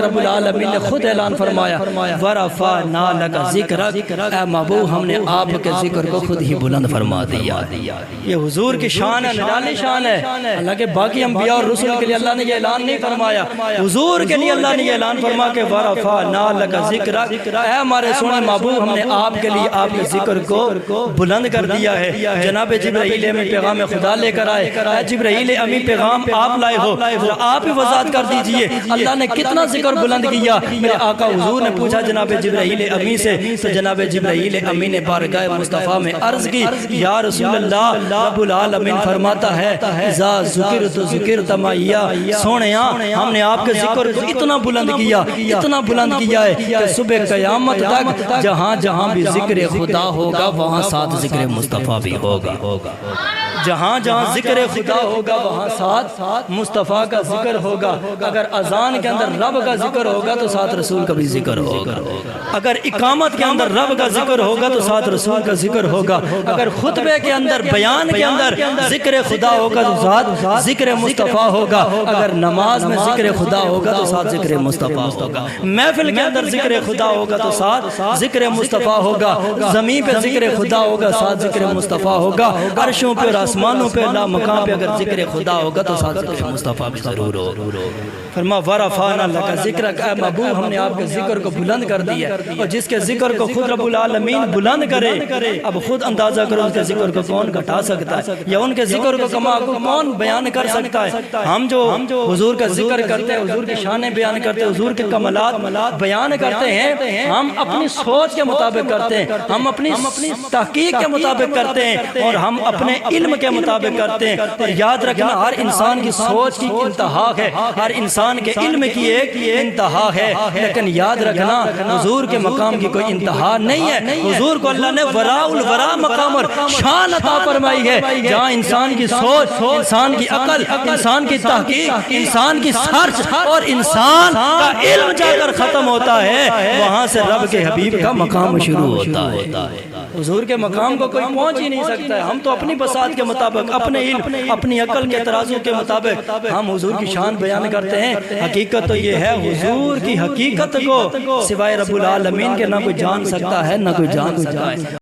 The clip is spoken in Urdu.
رب العالمین نے خود اعلان فرمایا وَرَفَعْنَا لَكَ ذِكْرَكَ، اے محبوب ہم نے آپ کے ذکر کو خود ہی بلند فرما دیا۔ یہ حضور کی شان ہے، نرالی شان ہے۔ حالانکہ باقی انبیاء اور رسول کے لیے اللہ نے یہ اعلان نہیں فرمایا، حضور کے لیے اللہ نے یہ اعلان فرمایا کہ وَرَفَعْنَا لَكَ ذِكْرَكَ، اے ہمارے سونے محبوب ہم نے آپ کے لیے آپ کے ذکر کو بلند کر دیا ہے۔ جناب جبرائیل امین پیغام خدا لے کر آئے، اے جبرائیل امین پیغام آپ لائے ہو، آپ ہی وضاحت کر دیجئے اللہ نے کتنا ذکر بلند کیا۔ میرے آقا حضور نے پوچھا جناب جبرائیل امین سے، تو جناب جبرائیل امین نے بارگاہ مصطفیٰ میں عرض کی یا رسول اللہ، رب العالمین فرماتا ہے اذا ذکرت ذکرت معیا، سونیا ہم نے آپ کے ذکر کو اتنا بلند کیا، اتنا بلند کیا ہے کہ صبح قیامت تک جہاں جہاں بھی ذکر خدا ہوگا وہاں ساتھ ذکر مصطفیٰ بھی ہوگا۔ جہاں جہاں ذکر خدا ہوگا وہاں ساتھ مصطفیٰ کا ذکر ہوگا۔ اگر اذان کے اندر رب کا ذکر ہوگا تو ساتھ رسول کا بھی ذکر ہوگا، اگر اقامت کے اندر رب کا ذکر ہوگا تو ساتھ رسول کا ذکر ہوگا، اگر خطبے کے اندر بیان کے اندر ذکر خدا ہوگا تو ساتھ ذکر مصطفیٰ ہوگا، اگر نماز میں ذکر خدا ہوگا تو ساتھ ذکر مصطفیٰ ہوگا، محفل کے اندر ذکر خدا ہوگا تو ساتھ ذکر مصطفیٰ ہوگا، زمین پہ ذکر خدا ہوگا ساتھ ذکر مصطفیٰ ہوگا، عرشوں پہ اور آسمانوں پہ اللہ مقام پہ اگر ذکر خدا ہوگا تو ساتھ ذکر مصطفیٰ بھی ضرور ہو۔ فرما وَرَفَعْنَا لَكَ ذِكْرَكَ، اے محبوب ہم نے آپ کے ذکر کو بلند کر دیا، اور جس کے ذکر کو خود رب العالمین بلند کرے، اب خود اندازہ کرو اس کے ذکر کو کون گھٹا سکتا ہے، یا ان کے ذکر کو کون بیان کر سکتا ہے۔ ہم جو حضور کا ذکر کرتے ہیں، حضور کی شانیں بیان کرتے ہیں، حضور کے کمالات بیان کرتے ہیں، ہم اپنی سوچ کے مطابق کرتے ہیں، ہم اپنی تحقیق کے مطابق کرتے ہیں، اور ہم اپنے علم کے مطابق کرتے ہیں۔ اور یاد رکھنا ہر انسان کی سوچ کی انتہا ہے، ہر انسان کے علم کی ایک انتہا ہے، لیکن یاد رکھنا حضور کے مقام کی کوئی انتہا نہیں ہے۔ حضور کو اللہ نے وراء الورا مقام اور شان عطا فرمائی ہے، جہاں انسان کی سوچ، انسان کی عقل، انسان کی تحقیق، انسان کی سرچ اور انسان کا علم جا کر ختم ہوتا ہے، وہاں سے رب کے حبیب کا مقام شروع ہوتا ہے۔ حضور کے مقام کو کوئی پہنچ ہی نہیں سکتا ہے۔ ہم تو اپنی بساط کے مطابق، اپنے علم، اپنی عقل کے ترازو کے مطابق ہم حضور کی شان بیان کرتے ہیں۔ حقیقت تو یہ ہے حضور کی حقیقت کو سوائے رب العالمین کے نہ کوئی جان سکتا ہے، نہ کوئی جان سکتا ہے۔